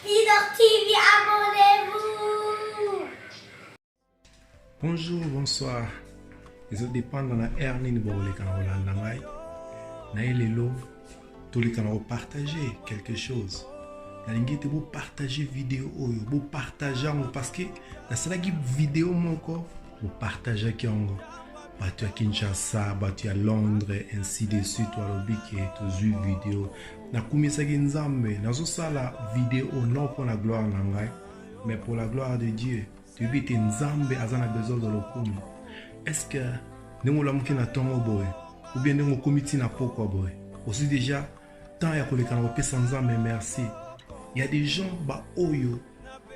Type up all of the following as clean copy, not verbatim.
Leader TV, abonnez-vous. Bonjour, bonsoir. Les autres dépendent dans la hernie de Borolé Kanarola Nangai. Naïlelo, tous les canaux partager quelque chose. La ligne de vous partager vidéo, vous partager parce que la seule vidéo mon corps, vous partagez qui en battu à Kinshasa, battu à Londres, ainsi de suite, ou à l'obiki, tous les vidéos. Na kumisa genzambe, na zo sala vidéo non pour la gloire nangai, mais pour la gloire de Dieu. Tu vis nzambe azana besoin de l'okumu. Est-ce que nous l'avons fait na tongo boy, ou bien nous comité na poko boy. Aussi déjà, tant ya koleka na kopesa nzambe merci. Il y a des gens ba oyo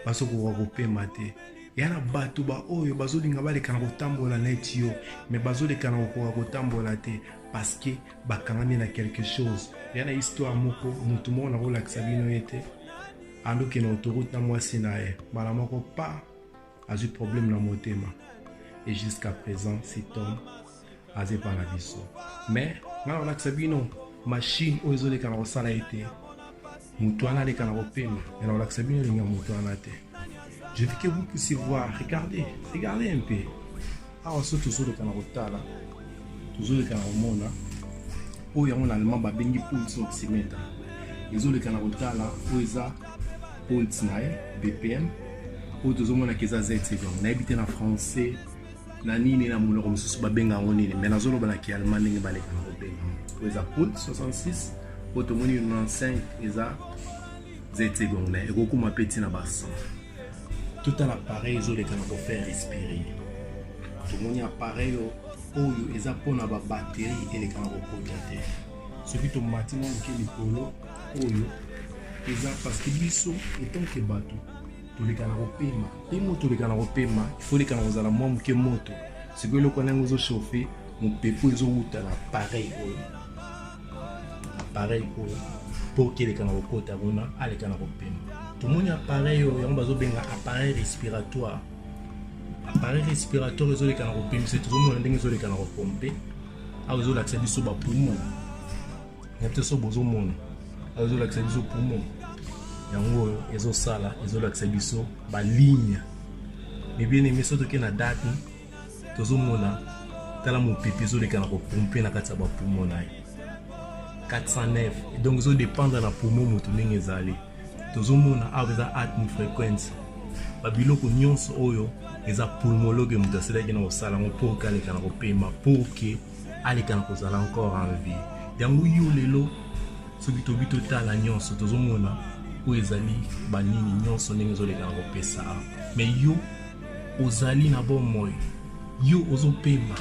baso ko kopé maté. Il y a na batu ba oyo bazo linga ba leka na kotambola net yo, mais bazo leka na kotambola te parce que bakangami na quelque chose. Il y a une histoire moko mutu mo na relaxa bino yete. Ando ke na autoroute na mwasi na e. Bala moko pa a eu problème na motema. Et jusqu'à présent, cet homme a eu par la vie. Mais, na relaxa bino machine o ezole kana ko sala été. Mutu ana le kana ko pema. Et na relaxa bino linga mutu ana te. Je veux que vous puissiez voir, regardez un peu. Ah, on se toujours le kana ko tala. Toujours le kana ko mona. O ya mona allemand ba bengi pulse oxymètre. Ezole kana ko tala o eza pulse na BPM. O toujours mona keza Z donc na habité na français. Na nini na muloko mususu ba benga ngonini. Mais na zolo ba na ki allemand ndenge ba le kana ko benga. O eza pulse 66. O to moni 95 eza Z secondaire. Et beaucoup ma petit na basse. Tout un appareil ezole kana ko faire respirer. To moni appareil oyo eza pona ba batterie et kana ko protéger. Ce qui to matin ke likolo oyo eza parce que biso etant que bateau to le kana ko pema. Et moto le kana ko pema, il faut le kana kozala mwa ke moto. Ce que le connait ngo chauffer, mon pepo ezo uta na appareil oyo. Appareil oyo pour que le kana ko kota bona ale kana ko pema. Tout le monde appareil oyo on bazo benga appareil respiratoire. Appareil respiratoire ezo le kana ko pema, c'est tout le monde ndenge ezo le kana ko pomper. A ezo l'accès biso ba poumon. Ngate so bozo mona. A ezo l'accès biso poumon. Yango ezo sala ezo l'accès biso ba ligne. Mais bien aimé soto ke na date tozo mona tala mon pipi ezo le kana ko pomper na kati ba poumon na 409 et donc ezo dépendre na poumon moto ndenge ezali. Tozo mona a eza atme fréquence. Ba biloko nyonso oyo eza pulmologue moto aselaki na osala ngo pour ka le kana ko pema pour que ale kana ko zala encore en vie. Yango yo lelo soki to bito tala nyonso tozo mona o ezali banini nyonso ndenge ezo le kana ko pesa. Mais yo ozali na bon moyo. Yo ozo pema.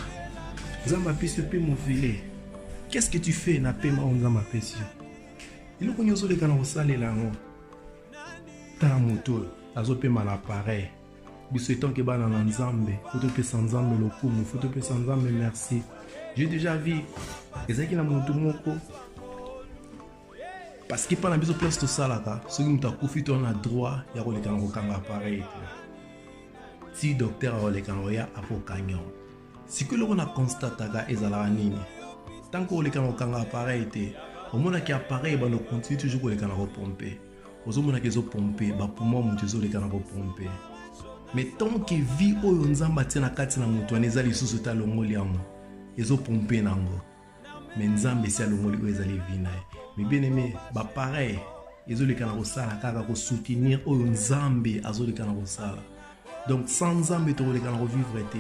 Zamba pesi pe mon filet. Qu'est-ce que tu fais na pema on zamba pesi? Il ko nyozo le kana ko salela ngo. Ta moto azo pema na appareil. Biso etant que bana na nzambe, faut te pesa nzambe lokumu, faut te pesa nzambe merci. J'ai déjà vu ezaki na moto moko parce que pendant biso place to salaka, ceux qui muta kufi to na droit ya ko lekana ko kanga appareil. Si docteur a lekana ya apo kanyo. Si que l'on a constaté ga ezala nini. Tant que lekana ko kanga appareil te, au mona ki appareil ba no continue toujours ko lekana ko pomper. Ozo mona kezo pomper ba poumon mutu zo lekana ko pomper. Mais tant que vie oyo nzamba tina kati na mutu aneza lisusu ta longoli yango. Ezo pomper nango. Mais nzambe si alongoli oyo ezali vie na. Mais bien aimé, ba pareil, ezo lekana ko sala kaka ko soutenir oyo nzambe azo lekana ko sala. Donc sans nzambe to lekana ko vivre te.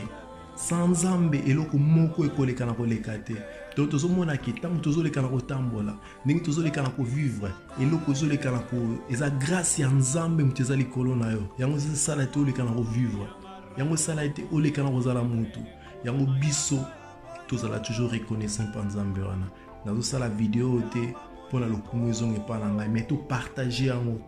Sans nzambe eloko moko ekolekana ko lekate. Donc tozo mona ki tango tozo lekana ko tambola, ndenge tozo lekana ko vivre, eloko tozo lekana ko eza grâce ya nzambe muteza likolo na yo. Yango se sala to lekana ko vivre. Yango sala ete o lekana ko zala mutu. Yango biso tozala toujours reconnaissant par nzambe wana. Nazo sala vidéo te pour la lokumu ezonga pa na ngai, mais to partager yango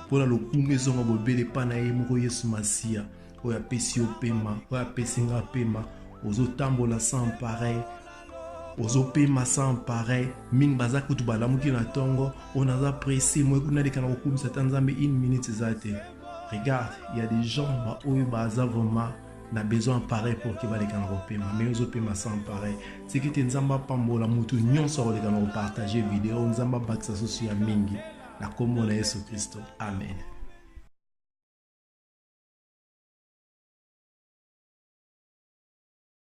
pour la lokumu ezonga bobele pa na ye moko Yesu Masia. Oya pesi opema, oya pesi nga pema, ozo tambola sans pareil. Ozo pema sans pareil, ming baza kutu balamuki na tongo, on a pressé moi kuna de kana okum satan nzambe 1 minute zate. Regarde, il y a des gens ba oyo baza vraiment na besoin pareil pour que les gens pema, mais ozo pema sans pareil. C'est que te nzamba pambola mutu nyonso le kana partager vidéo nzamba baksa socio ya mingi. na kombo na Yesu Kristo. Amen.